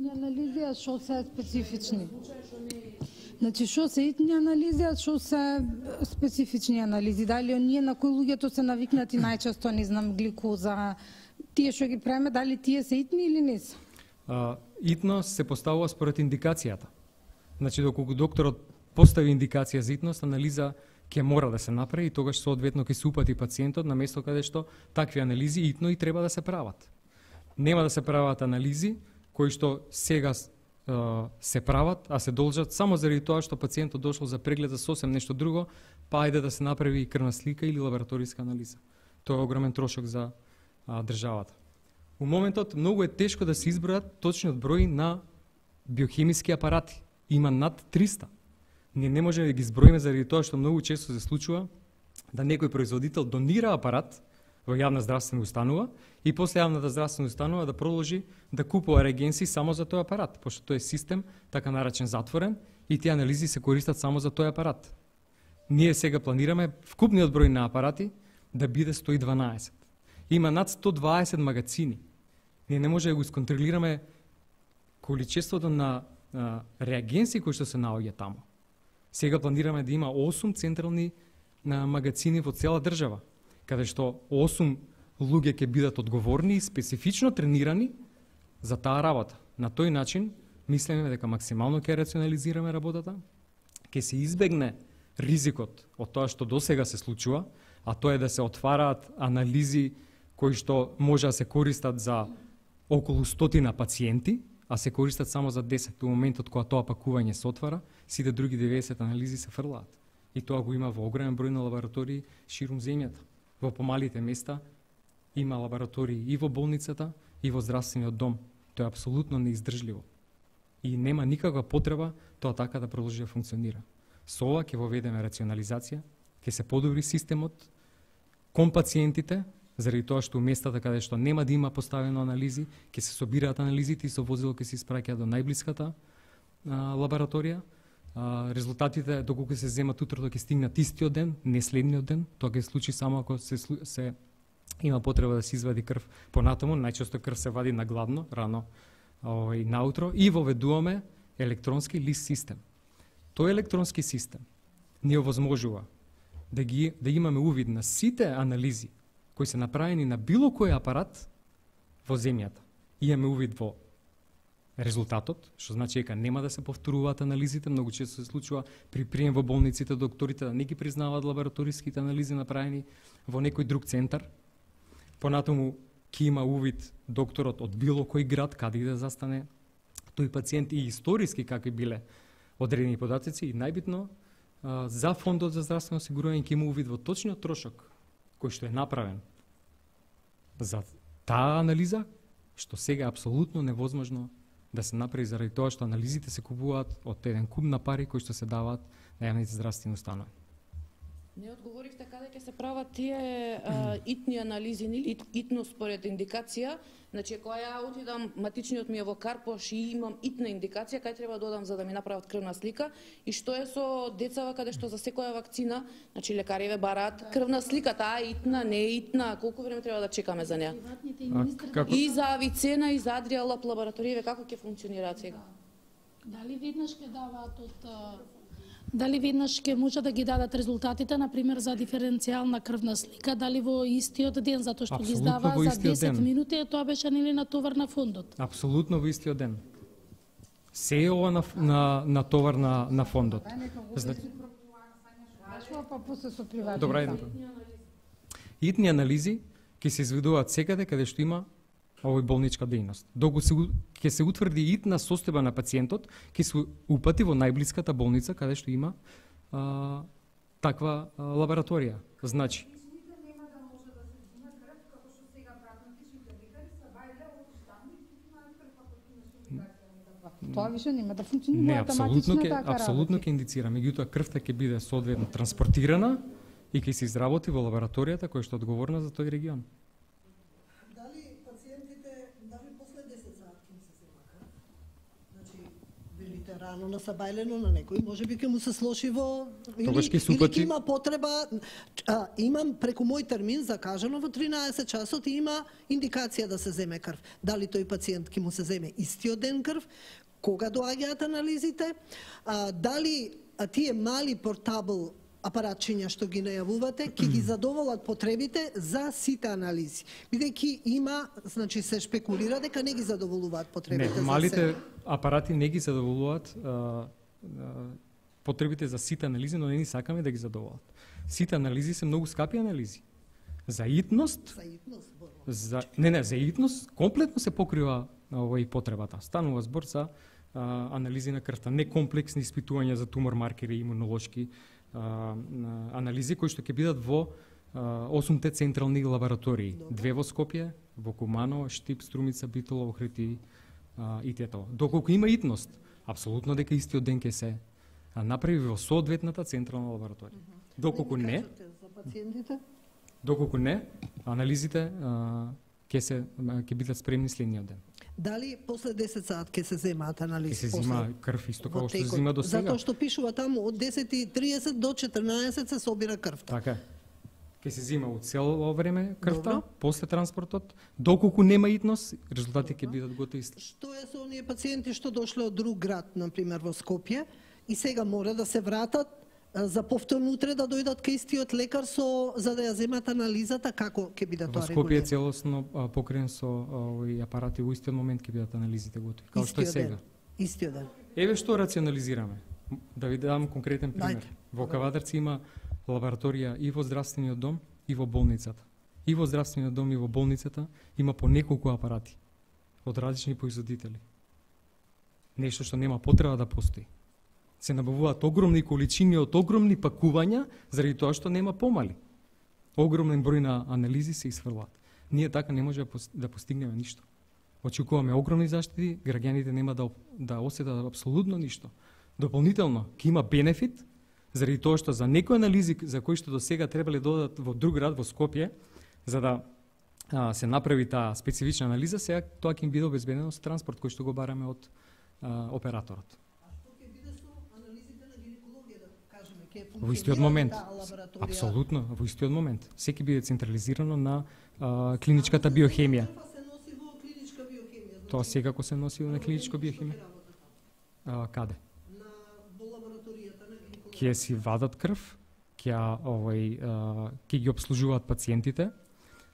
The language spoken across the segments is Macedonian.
итни анализи, а што се специфични? Значи, што се итни анализи, а што се специфични анализи? Дали оние на кои луѓето се навикнати најчесто, не знам, гликоза, тие што ги правиме, дали тие се итни или не се? Итност се поставува според индикацијата. Значи, доколку докторот постави индикација за итност, анализа ќе мора да се направи и тогаш соодветно ќе се упати пациентот на место каде што такви анализи итно и треба да се прават. Нема да се прават анализи кои што сега се прават, а се должат само заради тоа што пациентот дошол за преглед за сосем нешто друго, па ајде да се направи крвна слика или лабораториска анализа. Тоа е огромен трошок за државата. У моментот многу е тешко да се избројат точниот број на биохемиски апарати. Има над 300. Ние не можеме да ги изброиме заради тоа што многу често се случува да некој производител донира апарат во јавна здравствена установа и после јавната здравствена установа да продолжи да купува реагенси само за тој апарат, пошто тој е систем така наречен затворен и тие анализи се користат само за тој апарат. Ние сега планираме вкупниот број на апарати да биде 112. Има над 120 магазини. Ние не може да го исконтролираме количеството на реагенси кои што се наоѓа таму. Сега планираме да има 8 централни магазини во цела држава, каде што 8 луѓе ќе бидат одговорни и специфично тренирани за таа работа. На тој начин мислиме дека максимално ќе рационализираме работата, ќе се избегне ризикот од тоа што досега се случува, а тоа е да се отвараат анализи кои што може да се користат за околу 100 пациенти, а се користат само за 10. Во моментот кога тоа пакување се отвара, сите други 90 анализи се фрлаат. И тоа го има во огромен број на лаборатории ширум земјата. Во помалите места има лаборатории и во болницата, и во здравствениот дом. Тоа е апсолутно неиздржливо. И нема никаква потреба тоа така да продолжи да функционира. Со ова ќе воведеме рационализација, ќе се подобри системот кон пациентите, заради тоа што у местата каде што нема да има поставено анализи, ќе се собираат анализите и со возило ќе се испраќаат до најблиската лабораторија. Резултатите, доколку се земат утрото, ќе стигнат истиот ден, не следниот ден. Тоа ќе се случи само ако се има потреба да се извади крв понатаму. Најчесто крв се вади на гладно, рано наутро, и воведуваме електронски лист систем. Тој електронски систем ни овозможува да имаме увид на сите анализи кои се направени на било кој апарат во земјата. Имаме увид во резултатот, што значи дека нема да се повторуваат анализите. Многу често се случува при прием во болниците докторите да не ги признаваат лабораториските анализи направени во некој друг центар. Понатаму ќе има увид докторот од било кој град, каде и да застане тој пациент и историски какви биле одредени податоци, и најбитно за фондот за здравствено осигурување ќе има увид во точниот трошок кој што е направен за таа анализа, што сега е апсолутно невозможно да се направи заради тоа што анализите се купуваат од еден куп на пари кои што се даваат на јавните здравствени установи. Не одговоривте каде ќе се прават тие итни анализи или итно според индикација. Значи, кога ја отидам, матичниот ми е во Карпош и имам итна индикација, кај треба да одам за да ми направат крвна слика, и што е со децава каде што за секоја вакцина, значи лекариве бараат крвна слика, таа е итна, не е итна, колку време треба да чекаме за неа? И за Авицена и за Адриалап лабораториеве како ќе функционираат сега? Дали веднаш ќе даваат Дали веднаш ќе може да ги дадат резултатите, например за диференцијална крвна слика, дали во истиот ден, затоа што ги издава за 10 минути, тоа беше нели натовар на фондот? Апсолутно во истиот ден. Се е ова на товар на фондот. Добра, итни анализи ќе се изведуваат секаде каде што има овој болничка дејност. Доколку ќе се утврди итна состојба на пациентот, ќе се упати во најблиската болница каде што има таква лабораторија. Значи, тоа више нема да функционира автоматично така. Апсолутно ќе индицира, меѓутоа крвта ќе биде соодветно транспортирана и ќе се изработи во лабораторијата која што е одговорна за тој регион. Видите, рано на сабајлено на некој можеби ќе му се слоши во или ќе има потреба. Имам преку мој термин закажано во 13 часот и има индикација да се земе крв. Дали тој пациент ќе му се земе истиот ден крв, кога доаѓаат анализите, дали тие мали портабл апаратчиња што ги најавувате ќе ги задоволат потребите за сите анализи. Бидејќи има, значи се шпекулира дека не ги задоволуваат потребите за малите апарати не ги задоволуваат потребите за сите анализи, но не ни сакаме да ги задоволат. Сите анализи се многу скапи анализи. За итност, за итност комплетно се покрива овој потребата. Станува збор за анализи на крвта, не комплексни испитувања за тумор маркери, имунолошки анализи кои што ќе бидат во 8 централни лаборатории. 2 во Скопје, во Куманово, Штип, Струмица, Битола, Охрид и тето. Доколку има итност, апсолутно дека истиот ден ќе се направи во соодветната централна лабораторија. Доколку не, анализите ќе бидат спремни следниот ден. Дали после 10 сат ќе се земаат анализи? Ќе се зема крв исто како што се зема до сега. Затоа што пишува таму од 10:30 до 14 се собира крвта. Така е. Ќе се зема од цело време крвта, после транспортот, доколку нема итност, резултати ќе бидат готови. Што е со оние пациенти што дошле од друг град, на пример во Скопје, и сега мора да се вратат за повторно утре да дојдат кај истиот лекар за да ја земат анализата, како ќе биде тоа регулирано? Во Скопје е целосно покрен со овој апарати, во истиот момент ќе бидат анализите готови, како што е сега. Истиот ден. Еве што рационализираме. Да ви дам конкретен пример. Во Кавадарци има лабораторија и во здравствениот дом и во болницата. И во здравствениот дом и во болницата има по неколку апарати од различни производители. Нешто што нема потреба да постои. Се набавуваат огромни количини од огромни пакувања заради тоа што нема помали. Огромен број на анализи се изфрлаат. Ние така не може да постигнеме ништо. Очекуваме огромни заштити, граѓаните нема да осетат апсолутно ништо. Дополнително, ќе има бенефит заради тоа што за некои анализи за кои што до сега требале да одат во друг град во Скопје за да се направи таа специфична анализа, сега тоа ќе им биде обезбедено со транспорт кој што го бараме од операторот. Во истиот момент, апсолутно, во истиот момент. Секи биде централизирано на клиничката биохемија. Тоа секако се носи на клиничка биохемија. Каде? Ќе си вадат крв, ќе ги обслужуваат пациентите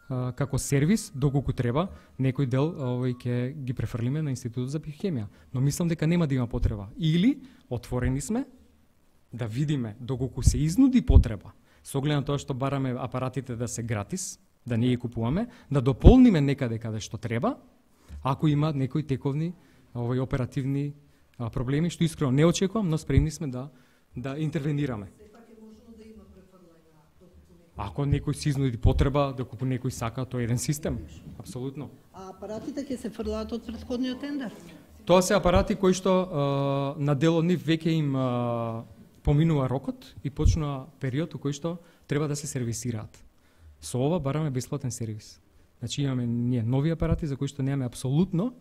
како сервис, доколку треба, некој дел ќе ги префрлиме на Институтот за биохемија. Но мислам дека нема да има потреба. Или отворени сме да видиме доколку се изнуди потреба, со оглед на тоа што бараме апаратите да се гратис, да не ги купуваме, да дополниме некаде каде што треба, ако има некои тековни оперативни проблеми, што искрено не очекувам, но спремни сме да интервенираме. Ако некој се изнуди потреба, доколку некој сака, тоа е еден систем, апсолутно. А апаратите ќе се фрлаат од претходниот тендер? Тоа се апарати кои што на дел од нив веќе им поминува рокот и почнува период во кој што треба да се сервисираат. Со ова бараме бесплатен сервис. Значи имаме ние нови апарати за кои што немаме апсолутно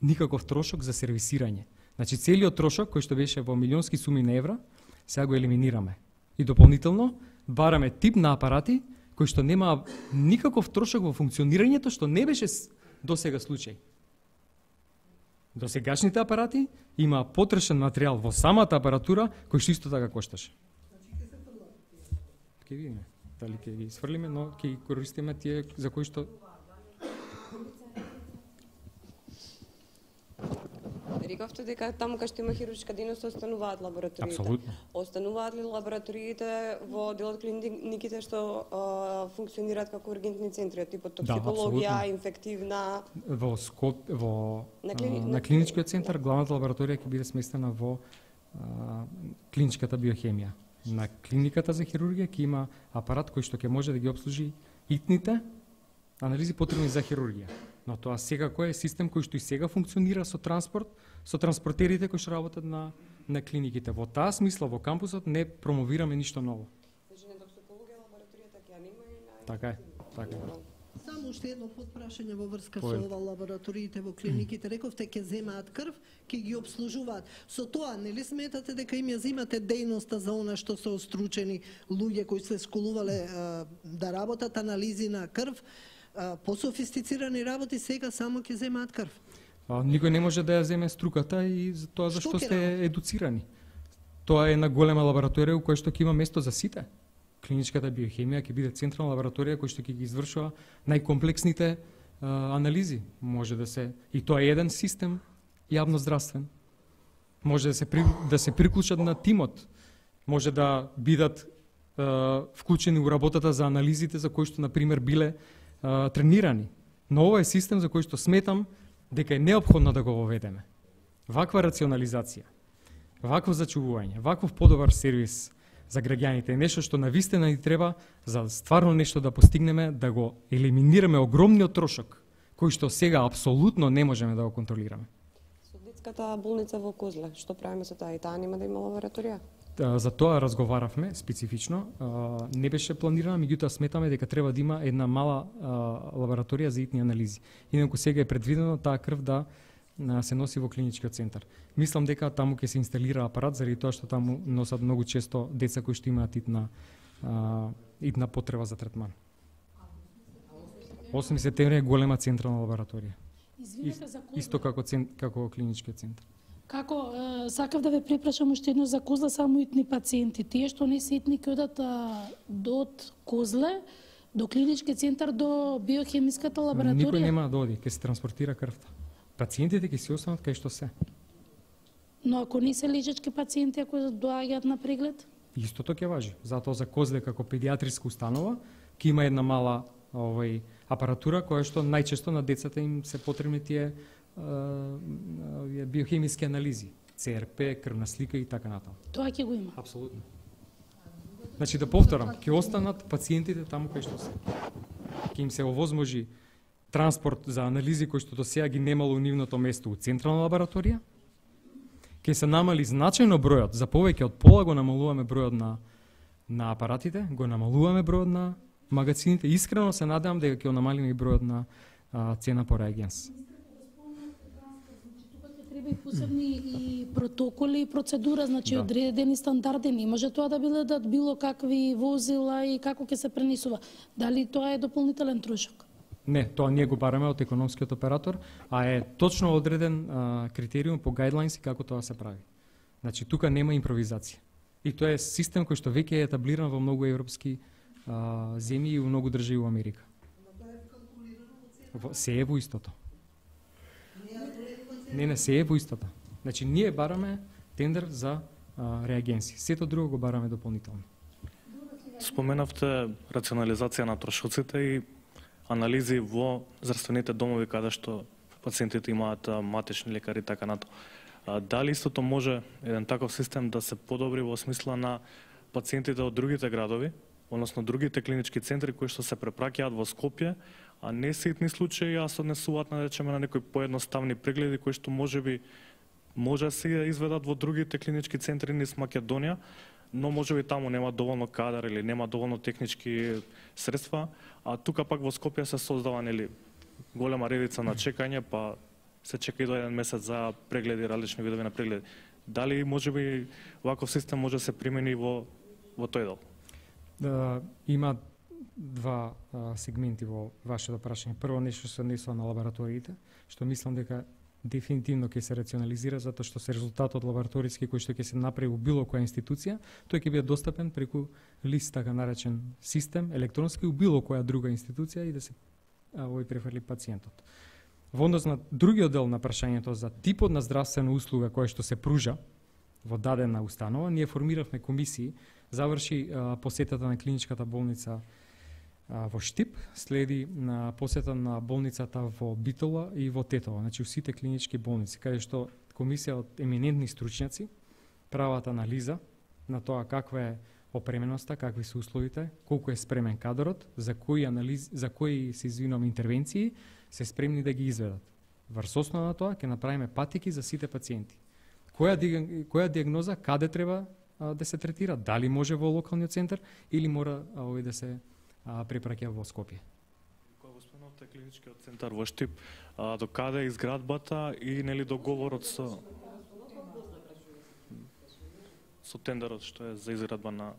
никаков трошок за сервисирање. Значи целиот трошок кој што беше во милионски суми на евра, сега го елиминираме. И дополнително бараме тип на апарати кои што нема никаков трошок во функционирањето што не беше до сега случај. До сегашните апарати има потрошен материјал во самата апаратура кој што исто така кошташе. Ќе видиме дали ќе ги сврлиме, но ќе ги користиме тие за кои што Рековте дека таму кај што има хируршка дејност остануваат лабораториите. Апсолутно. Остануваат ли лабораториите во дел од клиниките што функционираат како ургентни центри, типот токсикологија, инфективна? На клиничкиот центар главната лабораторија ќе биде сместена во клиничката биохемија. На клиниката за хирургија ќе има апарат кој што ќе може да ги обслужи итните анализи потребни за хирургија. Но тоа секако е систем кој што и сега функционира со транспорт, со транспортерите кои што работат на клиниките. Во таа смисла во кампусот не промовираме ништо ново. Значи на токсикологија лабораторијата ќе нема и на... Така е. Само уште едно подпрашање во врска со ова лабораториите во клиниките. Рековте ќе земаат крв, ќе ги обслужуваат. Со тоа нели сметате дека им ја земате дејноста за она што се остручени луѓе кои се школувале да работат анализи на крв, пософистицирани работи, сега само ќе земаат крв? Никој не може да ја земе струката и за тоа зашто сте едуцирани. Тоа е една голема лабораторија која што ќе има место за сите. Клиничката биохемија ќе биде централна лабораторија која што ќе ги извршува најкомплексните анализи. Може да се и тоа е еден систем јавно здравствен. Може да се приклучат на тимот. Може да бидат вклучени у работата за анализите за кои што на пример биле тренирани. Но ова е систем за кој што сметам дека е неопходно да го воведеме. Ваква рационализација, вакво зачувување, ваков подобар сервис за граѓаните е нешто што навистина ни треба за стварно нешто да постигнеме, да го елиминираме огромниот трошок кој што сега апсолутно не можеме да го контролираме. Со детската болница во Козле, што правиме со таа? И таа нема да има лабораторија? За тоа разговаравме специфично. Не беше планирано, меѓутоа сметаме дека треба да има една мала лабораторија за итни анализи. Инаку сега е предвидено таа крв да се носи во клиничкиот центар. Мислам дека таму ќе се инсталира апарат заради тоа што таму носат многу често деца кои што имаат итна потреба за третман. 8 септември е голема централна лабораторија. Исто како клиничкиот центар. Како сакав да ве препрашам уште едно за Козле, само итни пациенти. Тие што не се итни ќе одат од Козле до клиничкиот центар до биохемиската лабораторија? Никој нема да оди, ќе се транспортира крвта. Пациентите ќе се останат кај што се. Но ако не се лежачки пациенти, ако доаѓаат на преглед? Истото ќе важи. Затоа за Козле како педиатриска установа ќе има една мала апаратура која што најчесто на децата им се потребни тие биохемиски анализи, ЦРП, крвна слика и така натаму. Тоа ќе го има. Апсолутно. Значи да повторам, ќе останат пациентите таму кај што се. Ќе им се овозможи транспорт за анализи кои што до сега ги немало у нивното место у централна лабораторија. Ќе се намали значајно бројот, за повеќе од пола го намалуваме бројот на апаратите, го намалуваме бројот на магазините. Искрено се надевам дека ќе намалиме и бројот на цена по реагенс. Треба и посебни и протоколи и процедура, значи одредени стандарди. Не може тоа да бидат било какви возила и како ќе се пренесува. Дали тоа е дополнителен трошок? Не, тоа ние го бараме од економскиот оператор, а е точно одреден критериум по гайдлайнс како тоа се прави. Значи тука нема импровизација. И тоа е систем кој што веќе е етаблиран во многу европски земји и во многу држави во Америка. Се е во истото. Не, се е во истото. Значи ние бараме тендер за реагенси. Сето друго го бараме дополнително. Споменавте рационализација на трошоците и анализи во здравствените домови каде што пациентите имаат матични лекари и така натаму. Дали истото може еден таков систем да се подобри во смисла на пациентите од другите градови, односно другите клинички центри кои што се препраќаат во Скопје, а не се итни случаи, а се однесуваат на речеме на некои поедноставни прегледи кои што може да се изведат во другите клинички центри низ Македонија, но можеби таму нема доволно кадар или нема доволно технички средства, а тука пак во Скопје се создава голема редица на чекање, па се чека и до еден месец за прегледи, различни видови на прегледи. Дали можеби ваков систем може да се примени во тој дел? Има два сегменти во вашето прашање. Прво нешто се однесува на лабораториите, што мислам дека дефинитивно ќе се рационализира затоа што се резултат од лабораториски кој што ќе се направи во било која институција, тој ќе биде достапен преку лист, така наречен систем, електронски, у било која друга институција и да се префрли пациентот. Во однос на другиот дел на прашањето за типот на здравствена услуга која што се пружа во дадена установа, ние формиравме комисии, заврши посетата на клиничката болница во Штип, следи на посета на болницата во Битола и во Тетово, значи у сите клинички болници, каде што комисија од еминентни стручњаци прават анализа на тоа каква е опременоста, какви се условите, колку е спремен кадрот, за кои се интервенции се спремни да ги изведат. Врз основа на тоа ќе направиме патики за сите пациенти. Која диагноза, каде треба да се третира, дали може во локалниот центар или мора да се препраќа во Скопје. споменавте клиничкиот центар во Штип, до каде е изградбата и нели договорот со тендерот што е за изградба на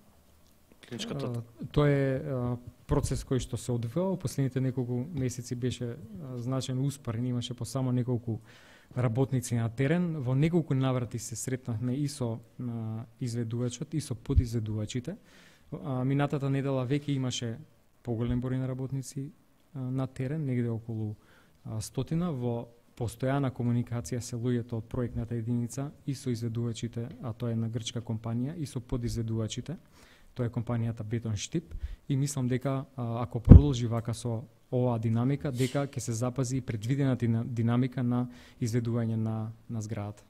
клиничката? Тоа е процес кој што се одвива, последните неколку месеци беше значајно успорен, имаше по само неколку работници на терен, во неколку наврати се сретнавме и со изведувачот и со подизведувачите. Минатата недела веќе имаше поголем број на работници на терен, негде околу 100, во постојана комуникација се луѓето од проектната единица и со изведувачите, а тоа е на грчка компанија, и со подизведувачите, тоа е компанијата Бетон Штип, и мислам дека ако продолжи вака со оваа динамика, дека ќе се запази предвидената динамика на изведување на зградата.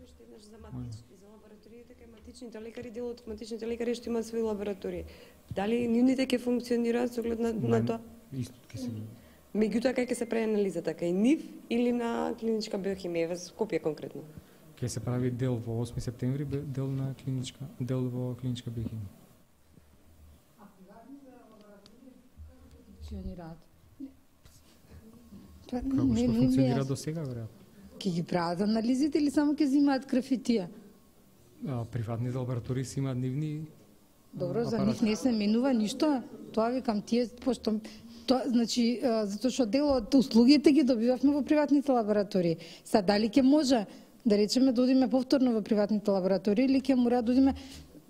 Уште еднаш за лабораториите, кај матичните лекари, дел од матичните лекари што имаат свои лаборатории. Дали нивните ќе функционираат со оглед на тоа? Исто ќе се. Меѓутоа, кај ќе се прави анализата, кај нив или на клиничка биохимија, во Скопје конкретно? Ќе се прави дел во 8 септември, дел во клиничка биохимија. Како што функционира до сега, веројатно. Ќе ги прават анализите или само ќе земаат крв и тие? Приватните лаборатории си имаат нивни. Добро, за нив не се менува ништо. Тоа викам тие, пошто значи затоа што дел од услугите ги добивавме во приватните лаборатории. Сега дали ќе може да речеме да одиме повторно во приватните лаборатории или ќе мора да одиме,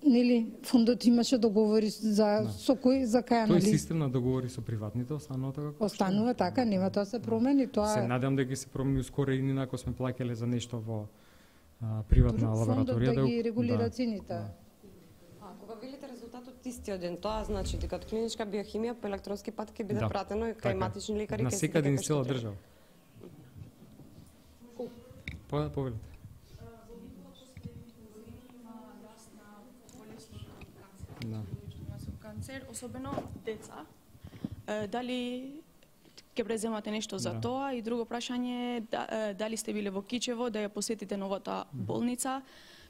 нели фондот имаше договори за со кој за кај анализ. Тој систем на договори со приватните останува така како останува така, нема тоа се промени, тоа се надевам дека се промени ускоро и инако сме плаќале за нешто во приватна лабораторија да ги регулира цените. Кога велите резултатот истиот ден, тоа значи дека од клиничка биохимија по електронски пат ќе биде пратено кај матични лекари на секаде низ цела држава. Повелите. Канцер, особено деца. Дали ќе преземате нешто за тоа? И друго прашање е дали сте биле во Кичево да ја посетите новата болница,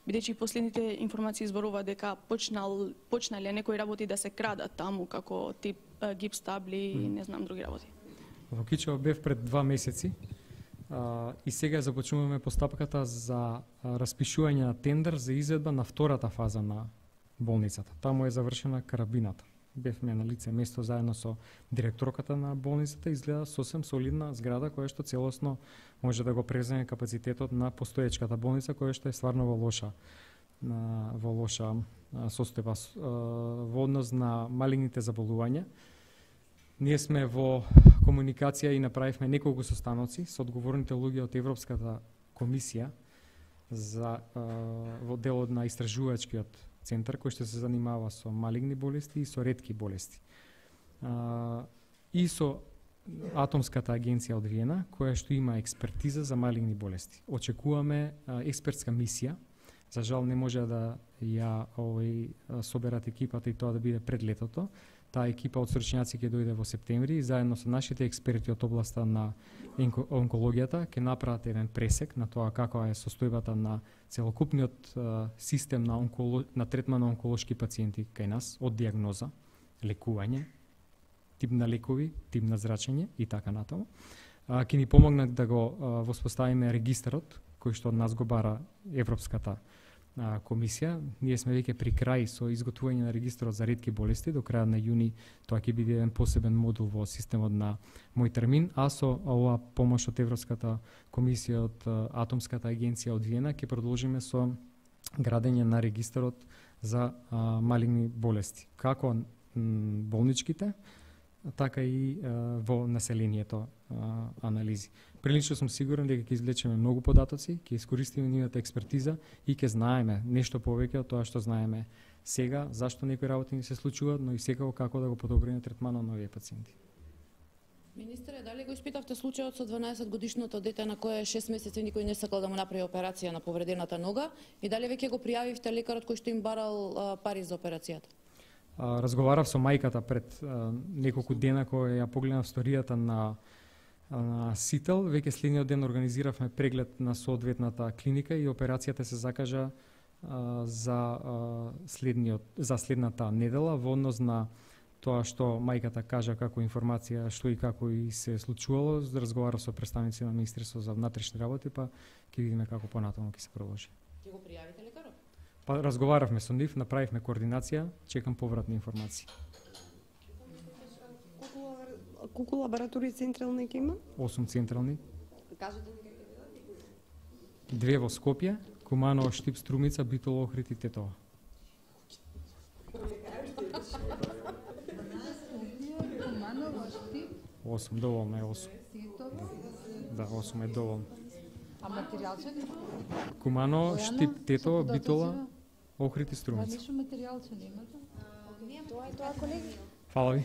бидејќи последните информации зборува дека почнале некои работи да се крадат таму, како тип гипс табли и не знам други работи. Во Кичево бев пред 2 месеци и сега започнуваме постапката за распишување на тендер за изведба на втората фаза на болницата. Таму е завршена карабината. Бевме на лице место заедно со директорката на болницата, изгледа сосем солидна зграда која што целосно може да го преземе капацитетот на постоечката болница која што е стварно во лоша состојба во однос на малигните заболувања. Ние сме во комуникација и направивме неколку состаноци со одговорните луѓе од Европската комисија за во делот на истражувачкиот центар кој што се занимава со малигни болести и со ретки болести. И со Атомската агенција од Виена, која што има експертиза за малигни болести. Очекуваме експертска мисија. За жал не може да ја соберат екипата и тоа да биде пред летото. Таа екипа од стручњаци ќе дојде во септември и заедно со нашите експерти од областа на онкологијата ќе направат еден пресек на тоа каква е состојбата на целокупниот систем на третман на онколошки пациенти кај нас, од дијагноза, лекување, тип на лекови, тип на зрачење и така натаму. Ќе ни помогнат да го воспоставиме регистарот кој што од нас го бара Европската комисија. Ние сме веќе при крај со изготвување на регистарот за ретки болести. До крајот на јуни тоа ќе биде еден посебен модул во системот на Мој термин, а со оваа помош од Европската комисија од Атомската агенција од Виена ќе продолжиме со градење на регистарот за малигни болести. Како болничките, така и во населението анализи. Прилично сум сигурен дека ќе извлечеме многу податоци, ќе искористиме нивната експертиза и ќе знаеме нешто повеќе од тоа што знаеме сега, зашто некои работи не се случуваат, но и секако како да го подобриме третманот на овие пациенти. Министре, дали го испитавте случајот со 12 годишното дете на кое 6 месеци никој не сакал да му направи операција на повредената нога и дали веќе го пријавивте лекарот кој што им барал пари за операцијата? Разговарав со мајката пред неколку дена кога ја погледнав сторијата на Сител. Веќе следниот ден организиравме преглед на соодветната клиника и операцијата се закажа за следната недела во однос на тоа што мајката кажа како информација што и како и се случувало, разговара со представници на Министерството за внатрешни работи, па ќе видиме како понатаму ќе се продолжи. Ќе го пријавите лекарот? Па разговаравме со нив, направивме координација, чекам повратни информации. Колку лаборатории централни ќе има? 8 централни. Кажете ми како ќе 2 во Скопје, Куманово, Штип, Струмица, Битола, Охрид и Тетова. Куманово, Штип, 8, доволно е 8. Да, 8 е доволно. а материјалче? Куманово, Штип, Тетова, Битола, Охрид и Струмица. Ништо материјалче немате? Тоа е тоа, колеги. Фала ви.